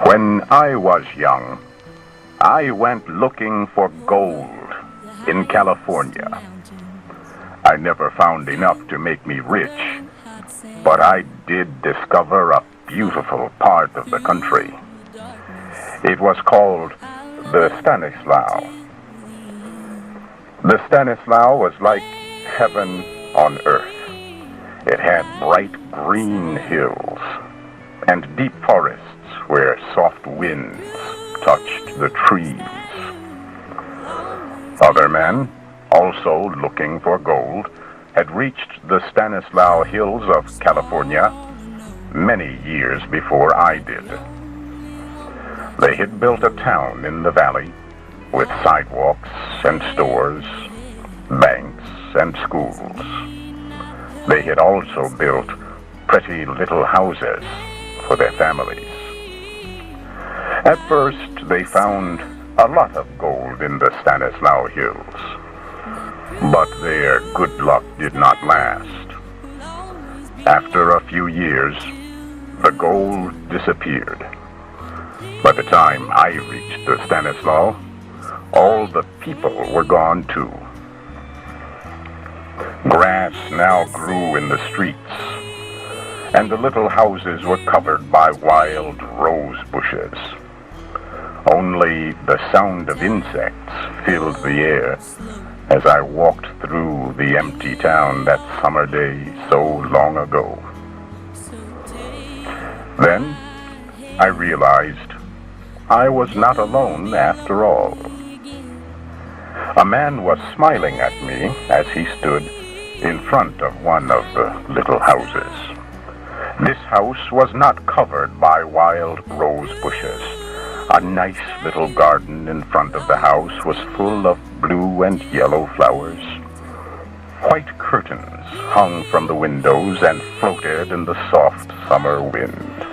When I was young, I went looking for gold in California. I never found enough to make me rich, but I did discover a beautiful part of the country. It was called the Stanislaus. The Stanislaus was like heaven on earth. It had bright green hills and deep forests where soft winds touched the trees. Other men, also looking for gold, had reached the Stanislaus Hills of California many years before I did. They had built a town in the valley with sidewalks and stores, banks and schools. They had also built pretty little houses for their families. At first, they found a lot of gold in the Stanislaus Hills, but their good luck did not last. After a few years, the gold disappeared. By the time I reached the Stanislaus, all the people were gone too. Grass now grew in the streets, and the little houses were covered by wild rose bushes. Only the sound of insects filled the air as I walked through the empty town that summer day so long ago. Then I realized I was not alone after all. A man was smiling at me as he stood in front of one of the little houses. This house was not covered by wild rose bushes. A nice little garden in front of the house was full of blue and yellow flowers. White curtains hung from the windows and floated in the soft summer wind.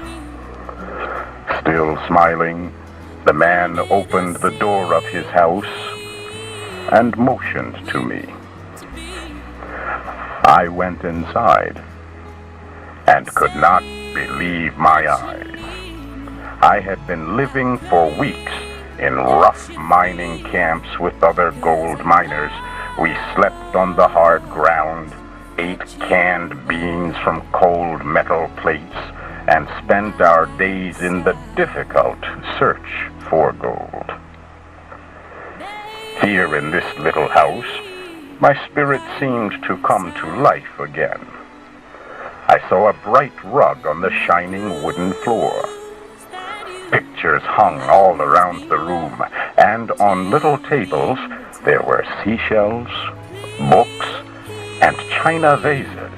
Still smiling, the man opened the door of his house and motioned to me. I went inside and could not believe my eyes. I had been living for weeks in rough mining camps with other gold miners. We slept on the hard ground, ate canned beans from cold metal plates, and spent our days in the difficult search for gold. Here in this little house, my spirit seemed to come to life again. I saw a bright rug on the shining wooden floor. Pictures hung all around the room, and on little tables there were seashells, books, and china vases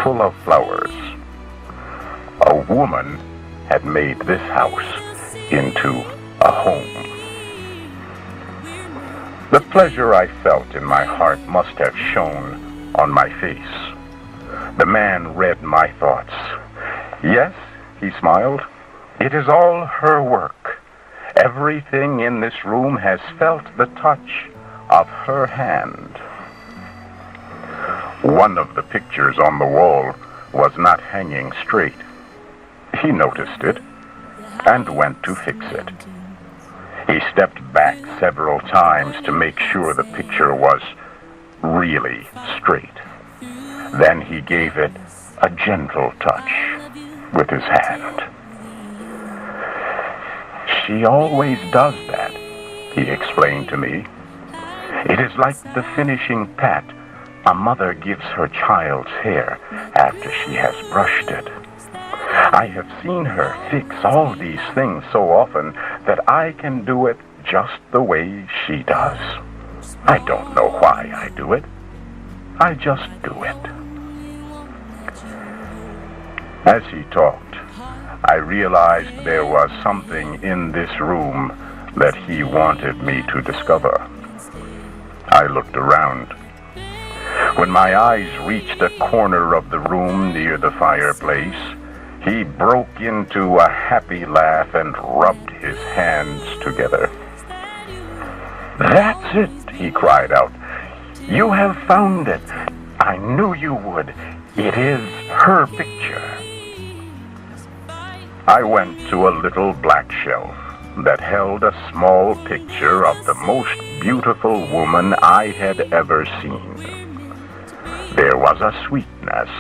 full of flowers. A woman had made this house into a home. The pleasure I felt in my heart must have shone on my face. The man read my thoughts. Yes, he smiled, it is all her work. Everything in this room has felt the touch of her hand. One of the pictures on the wall was not hanging straight. He noticed it and went to fix it. He stepped back several times to make sure the picture was really straight. Then he gave it a gentle touch with his hand. She always does that, he explained to me. It is like the finishing pat a mother gives her child's hair after she has brushed it. I have seen her fix all these things so often that I can do it just the way she does. I don't know why I do it. I just do it. As he talked, I realized there was something in this room that he wanted me to discover. I looked around. When my eyes reached a corner of the room near the fireplace, he broke into a happy laugh and rubbed his hands together. "That's it," he cried out. "You have found it. I knew you would. It is her picture." I went to a little black shelf that held a small picture of the most beautiful woman I had ever seen. There was a sweetness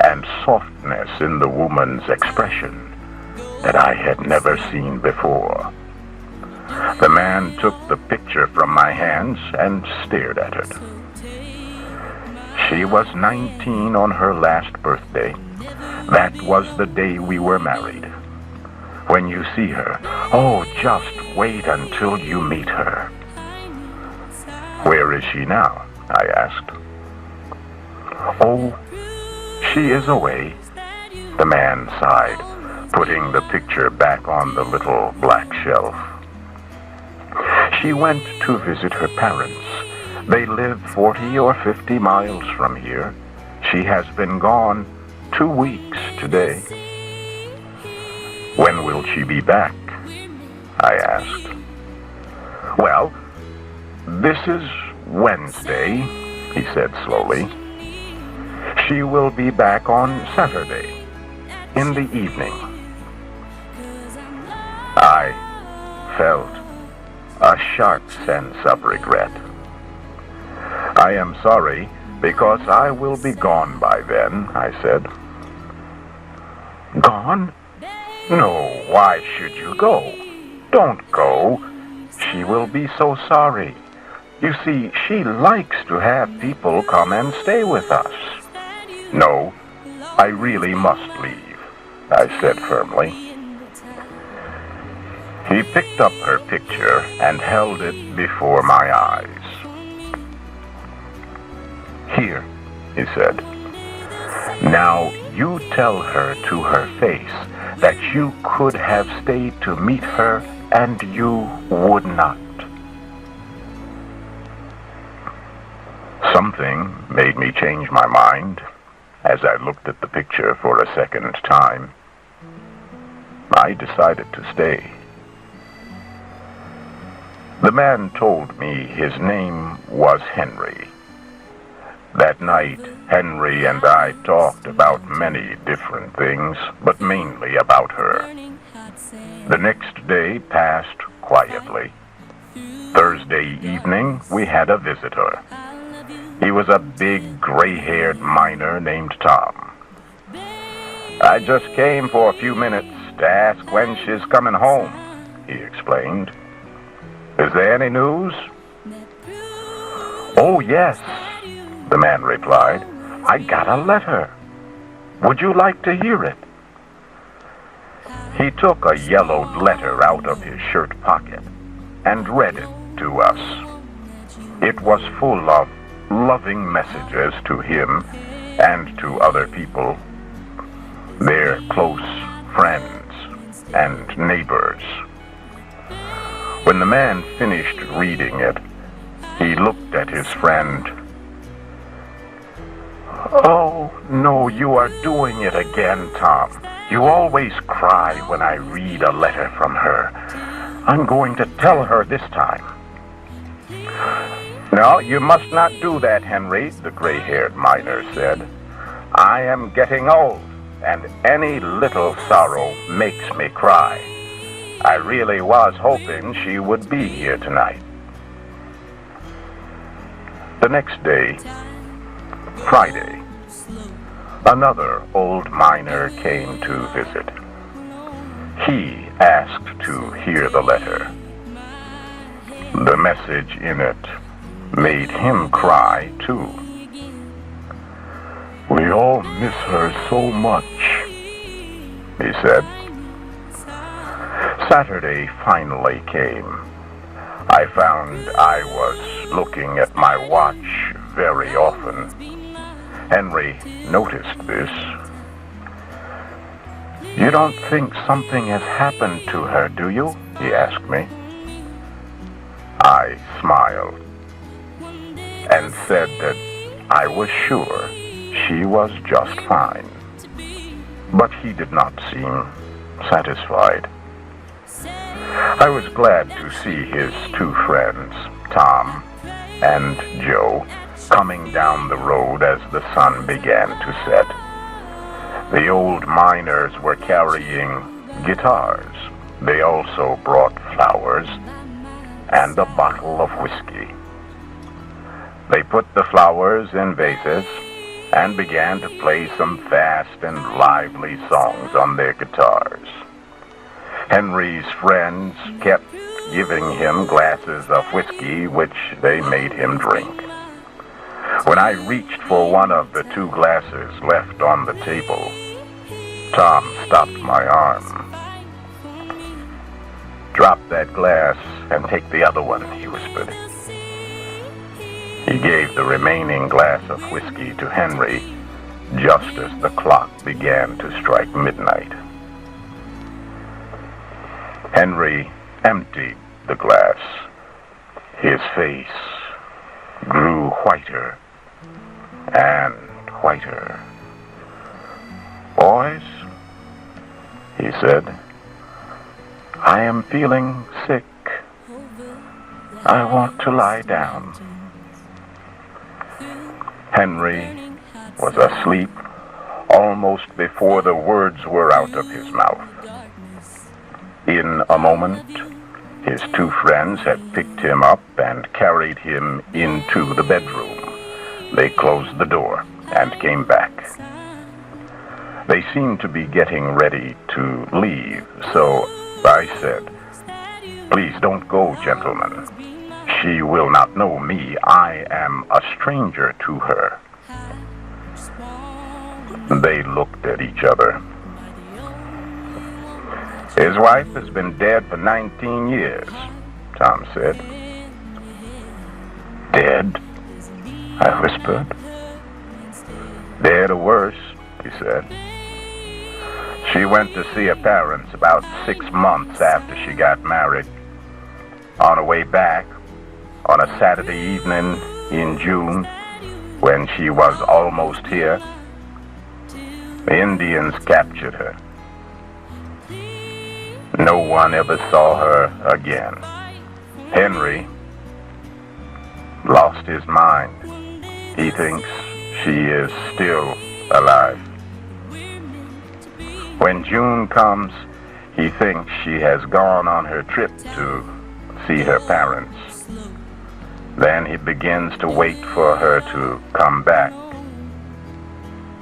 and softness in the woman's expression that I had never seen before. The man took the picture from my hands and stared at it. She was 19 on her last birthday. That was the day we were married. When you see her, oh, just wait until you meet her. Where is she now? I asked. Oh, she is away, the man sighed, putting the picture back on the little black shelf. She went to visit her parents. They live 40 or 50 miles from here. She has been gone 2 weeks today. When will she be back? I asked. Well, this is Wednesday, he said slowly. She will be back on Saturday, in the evening. I felt a sharp sense of regret. I am sorry, because I will be gone by then, I said. Gone? No, why should you go? Don't go. She will be so sorry. You see, she likes to have people come and stay with us. No, I really must leave, I said firmly. He picked up her picture and held it before my eyes. Here, he said. Now you tell her to her face that you could have stayed to meet her and you would not. Something made me change my mind as I looked at the picture for a second time. I decided to stay. The man told me his name was Henry. That night, Henry and I talked about many different things, but mainly about her. The next day passed quietly. Thursday evening, we had a visitor. He was a big, gray-haired miner named Tom. I just came for a few minutes to ask when she's coming home, he explained. Is there any news? Oh, yes, the man replied. I got a letter. Would you like to hear it? He took a yellowed letter out of his shirt pocket and read it to us. It was full of loving messages to him and to other people, their close friends and neighbors. When the man finished reading it, he looked at his friend. Oh, no, you are doing it again, Tom. You always cry when I read a letter from her. I'm going to tell her this time. No, you must not do that, Henry, the gray-haired miner said. I am getting old, and any little sorrow makes me cry. I really was hoping she would be here tonight. The next day, Friday, another old miner came to visit. He asked to hear the letter. The message in it made him cry, too. We all miss her so much, he said. Saturday finally came. I found I was looking at my watch very often. Henry noticed this. You don't think something has happened to her, do you? He asked me. I smiled and said that I was sure she was just fine. But he did not seem satisfied. I was glad to see his two friends, Tom and Joe, coming down the road as the sun began to set. The old miners were carrying guitars. They also brought flowers and a bottle of whiskey. They put the flowers in vases and began to play some fast and lively songs on their guitars. Henry's friends kept giving him glasses of whiskey, which they made him drink. When I reached for one of the 2 glasses left on the table, Tom stopped my arm. "Drop that glass and take the other one," he whispered. He gave the remaining glass of whiskey to Henry just as the clock began to strike midnight. Henry emptied the glass. His face grew whiter and whiter. "Boys," he said, "I am feeling sick. I want to lie down." Henry was asleep almost before the words were out of his mouth. In a moment, his 2 friends had picked him up and carried him into the bedroom. They closed the door and came back. They seemed to be getting ready to leave, so I said, "Please don't go, gentlemen. She will not know me. I am a stranger to her." They looked at each other. "His wife has been dead for 19 years, Tom said. "Dead?" I whispered. "Dead or worse," he said. "She went to see her parents about 6 months after she got married. On her way back, on a Saturday evening in June, when she was almost here, the Indians captured her. No one ever saw her again. Henry lost his mind. He thinks she is still alive. When June comes, he thinks she has gone on her trip to see her parents. Then he begins to wait for her to come back.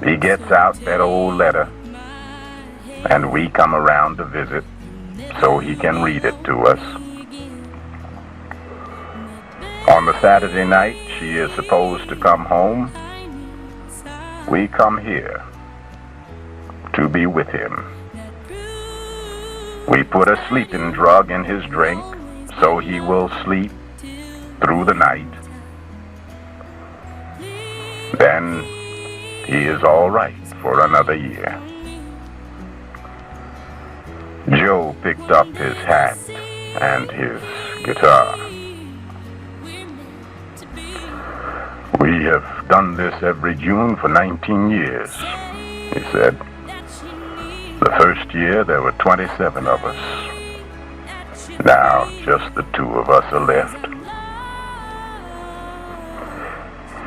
He gets out that old letter, and we come around to visit so he can read it to us. On the Saturday night she is supposed to come home, we come here to be with him. We put a sleeping drug in his drink so he will sleep through the night. Then he is all right for another year." Joe picked up his hat and his guitar. "We have done this every June for 19 years, he said. "The first year there were 27 of us. Now just the 2 of us are left."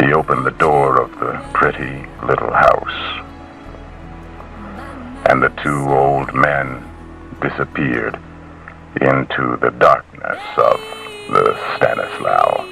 He opened the door of the pretty little house, and the 2 old men disappeared into the darkness of the Stanislaus.